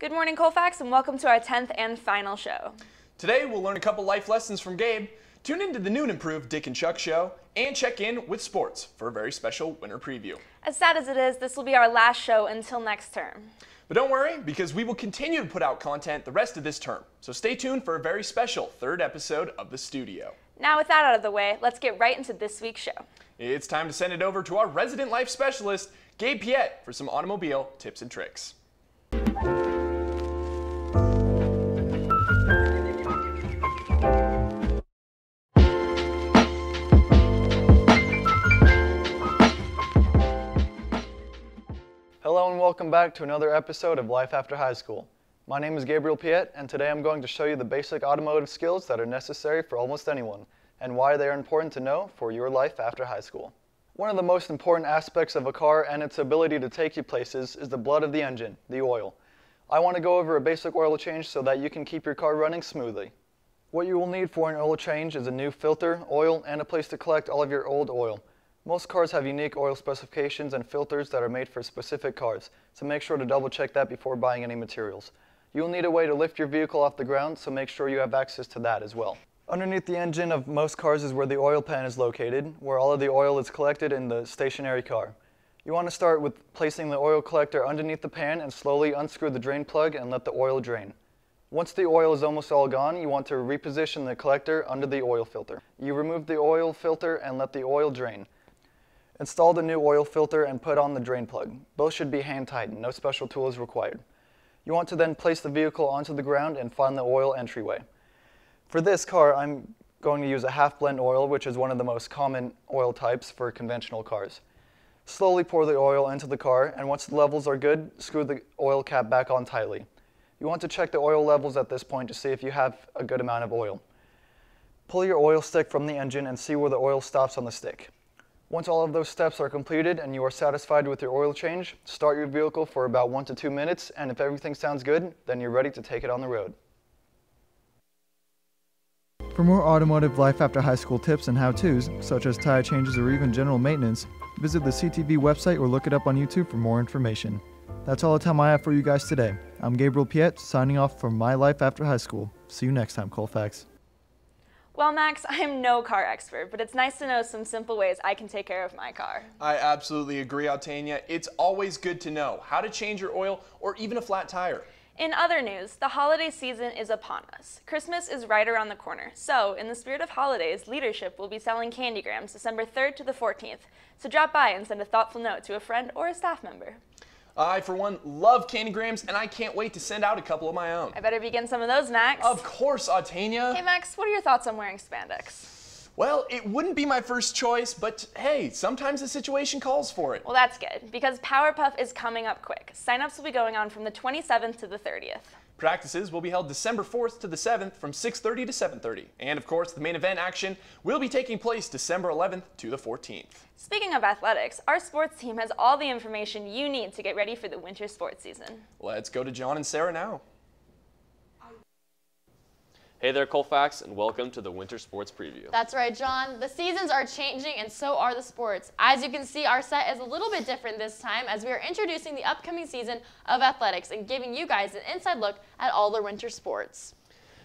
Good morning, Colfax, and welcome to our 10th and final show. Today, we'll learn a couple life lessons from Gabe, tune into the new and improved Dick and Chuck show, and check in with sports for a very special winter preview. As sad as it is, this will be our last show until next term. But don't worry, because we will continue to put out content the rest of this term. So stay tuned for a very special third episode of The Studio. Now with that out of the way, let's get right into this week's show. It's time to send it over to our resident life specialist, Gabe Piette, for some automobile tips and tricks. Hello and welcome back to another episode of Life After High School. My name is Gabriel Piette, and today I'm going to show you the basic automotive skills that are necessary for almost anyone, and why they are important to know for your life after high school. One of the most important aspects of a car and its ability to take you places is the blood of the engine, the oil. I want to go over a basic oil change so that you can keep your car running smoothly. What you will need for an oil change is a new filter, oil, and a place to collect all of your old oil. Most cars have unique oil specifications and filters that are made for specific cars, so make sure to double check that before buying any materials. You will need a way to lift your vehicle off the ground, so make sure you have access to that as well. Underneath the engine of most cars is where the oil pan is located, where all of the oil is collected in the stationary car. You want to start with placing the oil collector underneath the pan and slowly unscrew the drain plug and let the oil drain. Once the oil is almost all gone, you want to reposition the collector under the oil filter. You remove the oil filter and let the oil drain. Install the new oil filter and put on the drain plug. Both should be hand tightened, no special tools required. You want to then place the vehicle onto the ground and find the oil entryway. For this car, I'm going to use a half blend oil, which is one of the most common oil types for conventional cars. Slowly pour the oil into the car, and once the levels are good, screw the oil cap back on tightly. You want to check the oil levels at this point to see if you have a good amount of oil. Pull your oil stick from the engine and see where the oil stops on the stick. Once all of those steps are completed and you are satisfied with your oil change, start your vehicle for about 1 to 2 minutes, and if everything sounds good, then you're ready to take it on the road. For more automotive life after high school tips and how-tos, such as tire changes or even general maintenance, visit the CTV website or look it up on YouTube for more information. That's all the time I have for you guys today. I'm Gabriel Piette, signing off from My Life After High School. See you next time, Colfax. Well, Max, I am no car expert, but it's nice to know some simple ways I can take care of my car. I absolutely agree, Autania. It's always good to know how to change your oil or even a flat tire. In other news, the holiday season is upon us. Christmas is right around the corner, so in the spirit of holidays, leadership will be selling candygrams December 3rd to the 14th. So drop by and send a thoughtful note to a friend or a staff member. I, for one, love candygrams, and I can't wait to send out a couple of my own. I better begin some of those, Max. Of course, Autania. Hey, Max, what are your thoughts on wearing spandex? Well, it wouldn't be my first choice, but hey, sometimes the situation calls for it. Well, that's good, because Powerpuff is coming up quick. Sign-ups will be going on from the 27th to the 30th. Practices will be held December 4th to the 7th from 6:30 to 7:30. And of course, the main event action will be taking place December 11th to the 14th. Speaking of athletics, our sports team has all the information you need to get ready for the winter sports season. Let's go to John and Sara now. Hey there, Colfax, and welcome to the Winter Sports Preview. That's right, John. The seasons are changing, and so are the sports. As you can see, our set is a little bit different this time, as we are introducing the upcoming season of athletics and giving you guys an inside look at all the winter sports.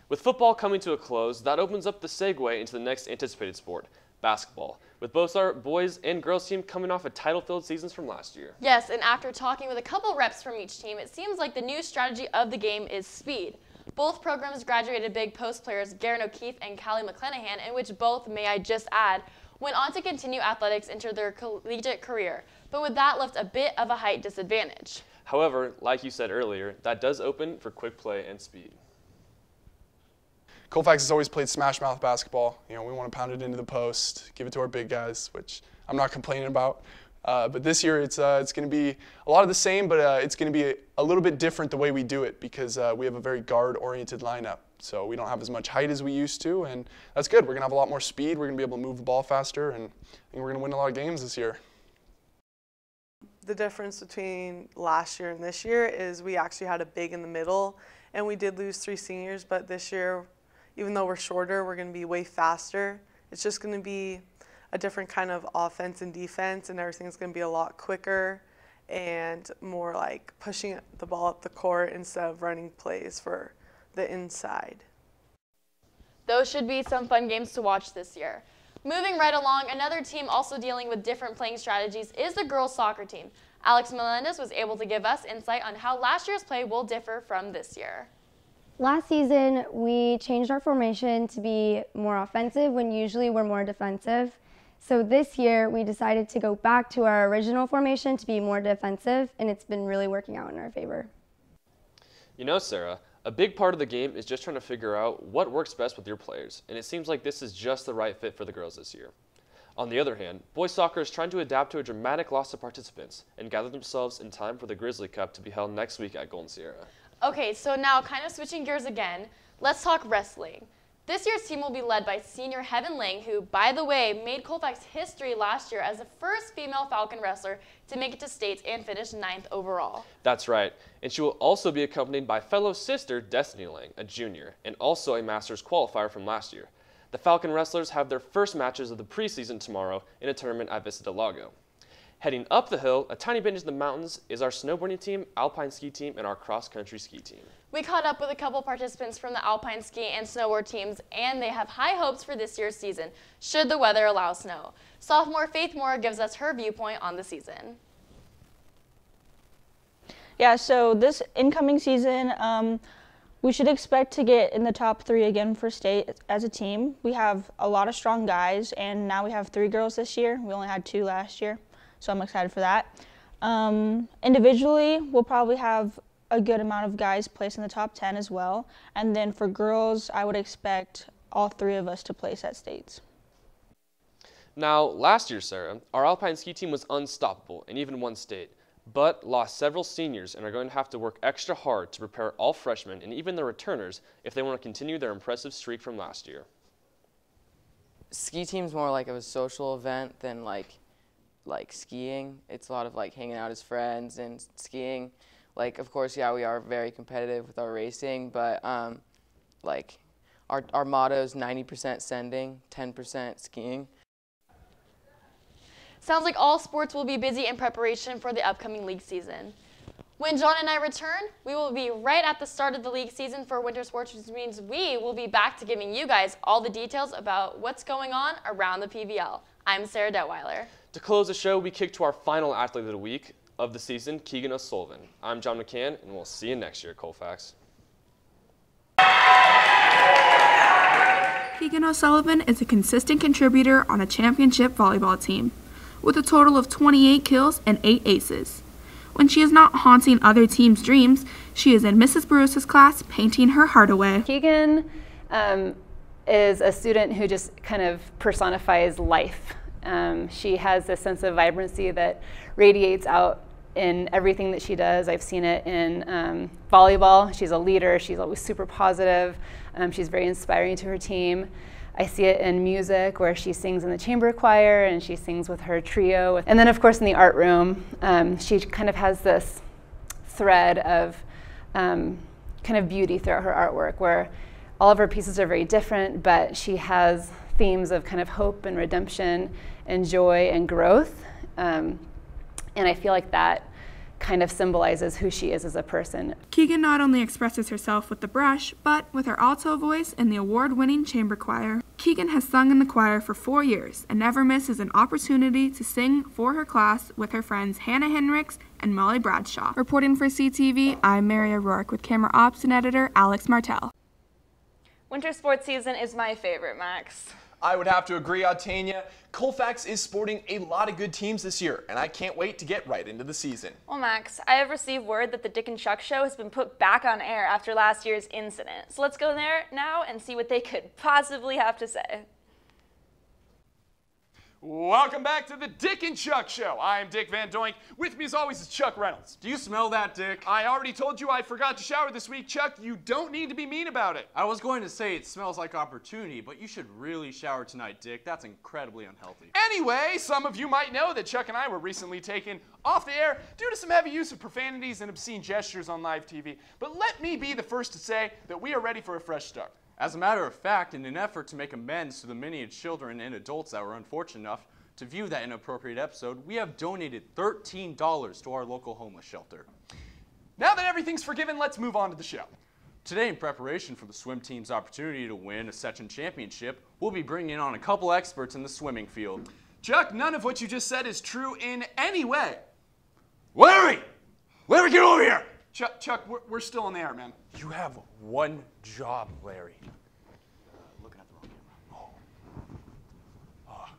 With football coming to a close, that opens up the segue into the next anticipated sport, basketball, with both our boys and girls team coming off of title-filled seasons from last year. Yes, and after talking with a couple reps from each team, it seems like the new strategy of the game is speed. Both programs graduated big post players Garen O'Keefe and Callie McClanahan, in which both, may I just add, went on to continue athletics into their collegiate career, but with that left a bit of a height disadvantage. However, like you said earlier, that does open for quick play and speed. Colfax has always played smash mouth basketball. You know, we want to pound it into the post, give it to our big guys, which I'm not complaining about. But this year it's going to be a lot of the same, but it's going to be a little bit different the way we do it because we have a very guard-oriented lineup. So we don't have as much height as we used to, and that's good. We're going to have a lot more speed. We're going to be able to move the ball faster, and I think we're going to win a lot of games this year. The difference between last year and this year is we actually had a big in the middle, and we did lose 3 seniors, but this year, even though we're shorter, we're going to be way faster. It's just going to be a different kind of offense and defense, and everything's going to be a lot quicker. and more like pushing the ball up the court instead of running plays for the inside. Those should be some fun games to watch this year. Moving right along, another team also dealing with different playing strategies is the girls soccer team. Alex Melendez was able to give us insight on how last year's play will differ from this year. Last season, we changed our formation to be more offensive when usually we're more defensive. So this year, we decided to go back to our original formation to be more defensive, and it's been really working out in our favor. You know, Sarah, a big part of the game is just trying to figure out what works best with your players, and it seems like this is just the right fit for the girls this year. On the other hand, boys soccer is trying to adapt to a dramatic loss of participants and gather themselves in time for the Grizzly Cup to be held next week at Golden Sierra. Okay, so now kind of switching gears again, let's talk wrestling. This year's team will be led by senior Heaven Ling, who, by the way, made Colfax history last year as the first female Falcon wrestler to make it to states and finish 9th overall. That's right, and she will also be accompanied by fellow sister Destiny Ling, a junior, and also a Masters qualifier from last year. The Falcon wrestlers have their first matches of the preseason tomorrow in a tournament at Vista del Lago. Heading up the hill, a tiny bit into the mountains, is our snowboarding team, alpine ski team, and our cross-country ski team. We caught up with a couple participants from the alpine ski and snowboard teams, and they have high hopes for this year's season, should the weather allow snow. Sophomore Faith Moore gives us her viewpoint on the season. Yeah, so this incoming season, we should expect to get in the top 3 again for state as a team. We have a lot of strong guys, and now we have 3 girls this year. We only had 2 last year, so I'm excited for that. Individually, we'll probably have a good amount of guys place in the top 10 as well. And then for girls, I would expect all 3 of us to place at states. Now, last year, Sarah, our alpine ski team was unstoppable and even won state, but lost several seniors and are going to have to work extra hard to prepare all freshmen and even the returners if they want to continue their impressive streak from last year. Ski team's more like of a social event than like skiing. It's a lot of like hanging out as friends and skiing. Like, of course, yeah, we are very competitive with our racing, but like our motto is 90% sending, 10% skiing. Sounds like all sports will be busy in preparation for the upcoming league season. When John and I return, we will be right at the start of the league season for winter sports, which means we will be back to giving you guys all the details about what's going on around the PVL. I'm Sara Detwiler. To close the show, we kick to our final athlete of the week of the season, Keegan O'Sullivan. I'm John McCann, and we'll see you next year, Colfax. Keegan O'Sullivan is a consistent contributor on a championship volleyball team, with a total of 28 kills and 8 aces. When she is not haunting other teams' dreams, she is in Mrs. Bruce's class painting her heart away. Keegan is a student who just kind of personifies life. She has this sense of vibrancy that radiates out in everything that she does. I've seen it in volleyball. She's a leader. She's always super positive. She's very inspiring to her team. I see it in music where she sings in the chamber choir and she sings with her trio. And then of course in the art room, she kind of has this thread of kind of beauty throughout her artwork where all of her pieces are very different, but she has themes of kind of hope and redemption and joy and growth. And I feel like that kind of symbolizes who she is as a person. Keegan not only expresses herself with the brush, but with her alto voice in the award-winning chamber choir. Keegan has sung in the choir for 4 years and never misses an opportunity to sing for her class with her friends Hannah Henricks and Molly Bradshaw. Reporting for CTV, I'm Mary O'Rourke with camera ops and editor Alex Martell. Winter sports season is my favorite, Max. I would have to agree, Autania. Colfax is sporting a lot of good teams this year, and I can't wait to get right into the season. Well, Max, I have received word that the Dick and Chuck show has been put back on air after last year's incident. So let's go there now and see what they could possibly have to say. Welcome back to the Dick and Chuck Show. I'm Dick Van Doink. With me as always is Chuck Reynolds. Do you smell that, Dick? I already told you I forgot to shower this week, Chuck. You don't need to be mean about it. I was going to say it smells like opportunity, but you should really shower tonight, Dick. That's incredibly unhealthy. Anyway, some of you might know that Chuck and I were recently taken off the air due to some heavy use of profanities and obscene gestures on live TV. But let me be the first to say that we are ready for a fresh start. As a matter of fact, in an effort to make amends to the many children and adults that were unfortunate enough To view that inappropriate episode, we have donated $13 to our local homeless shelter. Now that everything's forgiven, let's move on to the show. Today, in preparation for the swim team's opportunity to win a section championship, we'll be bringing on a couple experts in the swimming field. Chuck, none of what you just said is true in any way. Larry! Larry, get over here! Chuck, we're still in the air, man. You have one job, Larry. Looking at the wrong camera.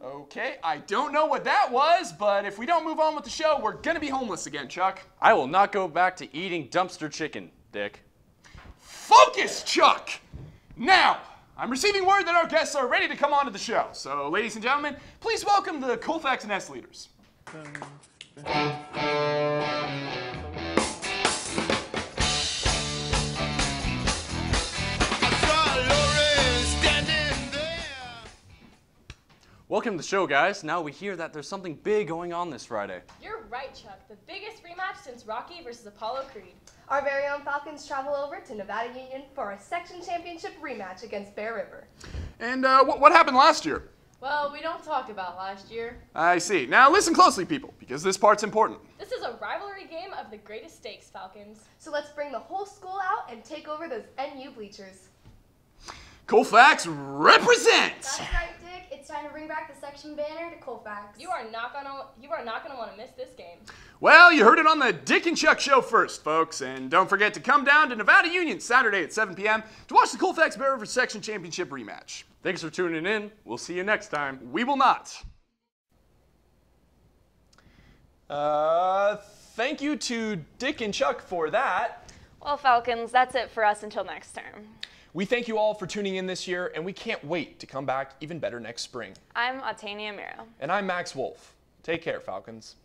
Okay, I don't know what that was, but if we don't move on with the show, we're gonna be homeless again, Chuck. I will not go back to eating dumpster chicken, Dick. Focus, Chuck! Now, I'm receiving word that our guests are ready to come on to the show. So, ladies and gentlemen, please welcome the Colfax and S leaders. Welcome to the show, guys. Now we hear that there's something big going on this Friday. You're right, Chuck. The biggest rematch since Rocky versus Apollo Creed. Our very own Falcons travel over to Nevada Union for a section championship rematch against Bear River. And what happened last year? Well, we don't talk about last year. I see. Now listen closely, people, because this part's important. This is a rivalry game of the greatest stakes, Falcons. So let's bring the whole school out and take over those NU bleachers. Colfax represent! That's right, Dick. It's time to bring back the section banner to Colfax. You are not gonna want to miss this game. Well, you heard it on the Dick and Chuck show first, folks. And don't forget to come down to Nevada Union Saturday at 7 p.m. to watch the Colfax Bear River Section Championship rematch. Thanks for tuning in. We'll see you next time. We will not. Thank you to Dick and Chuck for that. Well, Falcons, that's it for us until next term. We thank you all for tuning in this year, and we can't wait to come back even better next spring. I'm Autania Mierow. And I'm Maxx Wolff. Take care, Falcons.